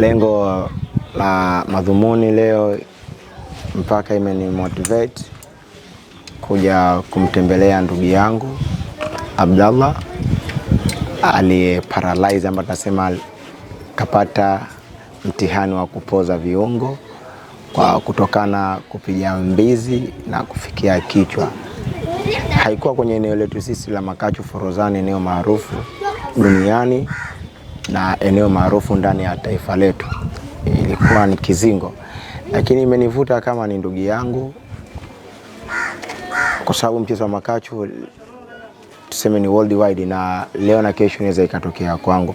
Lengo la madhumuni leo mpaka imeni motivate kuja kumtembelea ndugu yangu Abdallah aliye paralyze, ambapo tunasema kapata mtihani wa kupoza viungo kwa kutokana kupiga mbizi na kufikia kichwa. Haikuwa kwenye eneo letu sisi la Makachu Forodhani, eneo maarufu duniani na eneo maarufu ndani ya taifa letu. Ilikuwa ni Kizingo, lakini imenivuta kama ni ndugu yangu, kwa sababu mchezo wa Makachu tuseme ni worldwide, na leo na kesho inaweza ikatokea kwangu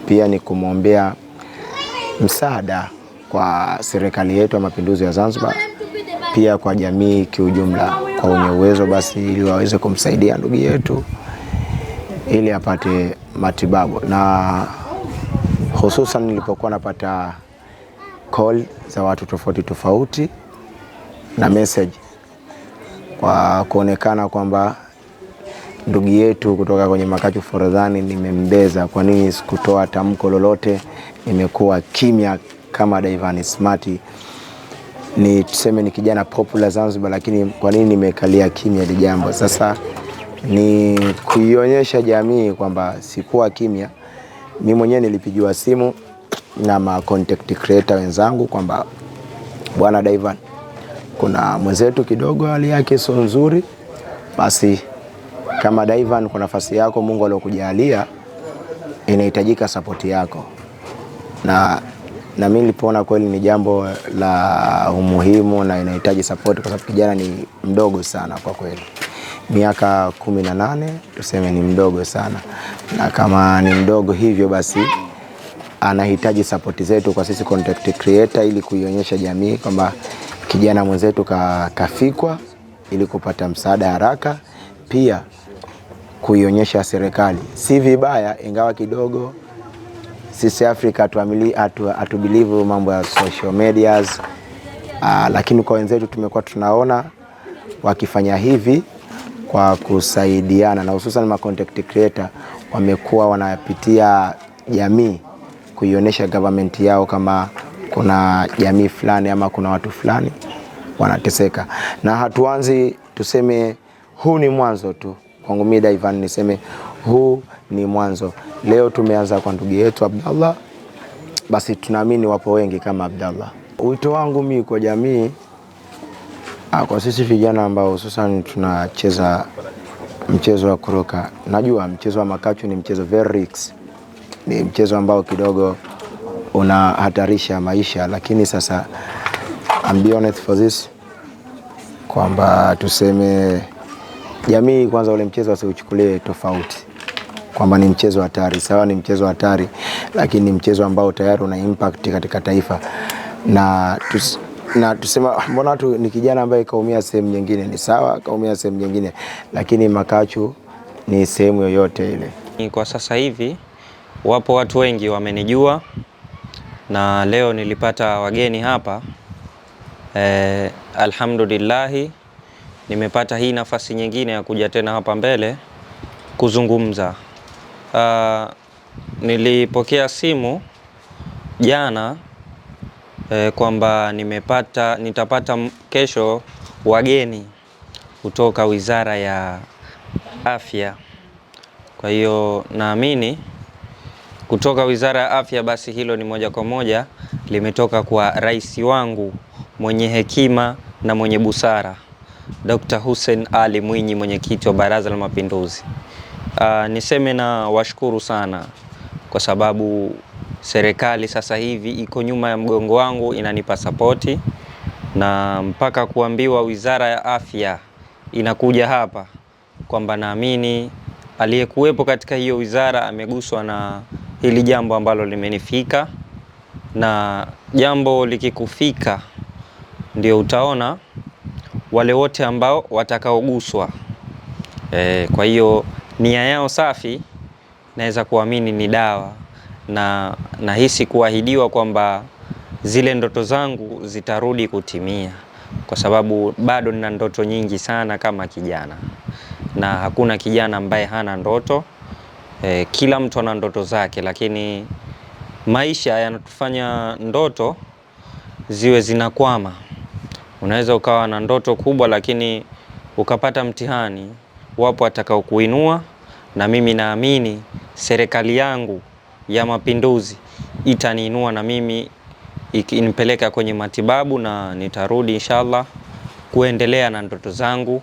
pia ni kumwombea msaada kwa serikali yetu ya Mapinduzi ya Zanzibar, pia kwa jamii kiujumla, kwa wenye uwezo basi, ili waweze kumsaidia ndugu yetu ili apate matibabu. Na hususan nilipokuwa napata call za watu tofauti na message kwa kuonekana kwamba ndugu yetu kutoka kwenye Makachu Forodhani nimembeza, kwa nini sikutoa tamko lolote, nimekuwa kimya kama Daivan Smart, ni tuseme ni kijana popular Zanzibar, lakini kwa nini nimekalia kimya hili jambo? Sasa ni kuionyesha jamii kwamba sikuwa kimya. Mimi mwenyewe nilipigiwa simu na ma content creator wenzangu kwamba bwana Daivan, kuna mwenzetu kidogo hali yake sio nzuri, basi kama Daivan kwa nafasi yako Mungu aliyokujalia inahitajika support yako. Na mimi nilipoona kweli ni jambo la umuhimu na inahitaji support, kwa sababu kijana ni mdogo sana kwa kweli, miaka 18 tuseme ni mdogo sana, na kama ni mdogo hivyo basi anahitaji support zetu kwa sisi content creator, ili kuionyesha jamii kwamba kijana mwenzetu kafikwa, ili kupata msaada haraka, pia kuionyesha serikali si vibaya, ingawa kidogo sisi Afrika atu believe mambo ya social medias, lakini kwa wenzetu tumekuwa tunaona wakifanya hivi kwa kusaidiana, na hususan ma content creator wamekuwa wanapitia jamii kuionyesha government yao kama kuna jamii fulani ama kuna watu fulani wanateseka. Na hatuanzi tuseme huu ni mwanzo tu. Kwangu mimi Daivan niseme huu ni mwanzo. Leo tumeanza kwa ndugu yetu Abdallah, basi tunaamini wapo wengi kama Abdallah. Wito wangu mimi kwa jamii, kwa sisi vijana ambao hususan tunacheza mchezo wa kuruka, najua mchezo wa Makachu ni mchezo very risky, ni mchezo ambao kidogo unahatarisha maisha, lakini sasa I'm be honest for this kwamba tuseme jamii kwanza ule mchezo wasiuchukulie tofauti, kwamba ni mchezo hatari. Sawa, ni mchezo hatari, lakini ni mchezo ambao tayari una impact katika taifa. Na tusema mbona tu ni kijana ambaye kaumia sehemu nyingine, ni sawa, kaumia sehemu nyingine, lakini Makachu ni sehemu yoyote ile. Kwa sasa hivi wapo watu wengi wamenijua, na leo nilipata wageni hapa. Alhamdulillah nimepata hii nafasi nyingine ya kuja tena hapa mbele kuzungumza. Nilipokea simu jana kwamba nitapata kesho wageni kutoka Wizara ya Afya. Kwa hiyo naamini kutoka Wizara ya Afya, basi hilo ni moja kwa moja limetoka kwa rais wangu mwenye hekima na mwenye busara, Dr. Hussein Ali Mwinyi, mwenyekiti wa Baraza la Mapinduzi. Niseme na washukuru sana, kwa sababu serikali sasa hivi iko nyuma ya mgongo wangu, inanipa sapoti, na mpaka kuambiwa Wizara ya Afya inakuja hapa, kwamba naamini aliyekuwepo katika hiyo wizara ameguswa na hili jambo ambalo limenifika, na jambo likikufika ndio utaona wale wote ambao watakaoguswa. Kwa hiyo nia yao safi naweza kuamini ni dawa, na nahisi kuahidiwa kwamba zile ndoto zangu zitarudi kutimia, kwa sababu bado nina ndoto nyingi sana kama kijana, na hakuna kijana ambaye hana ndoto. Kila mtu ana ndoto zake, lakini maisha yanatufanya ndoto ziwe zinakwama. Unaweza ukawa na ndoto kubwa lakini ukapata mtihani. Wapo watakao kuinua, na mimi naamini serikali yangu ya Mapinduzi itaniinua na mimi ikinipeleka kwenye matibabu, na nitarudi inshallah kuendelea na ndoto zangu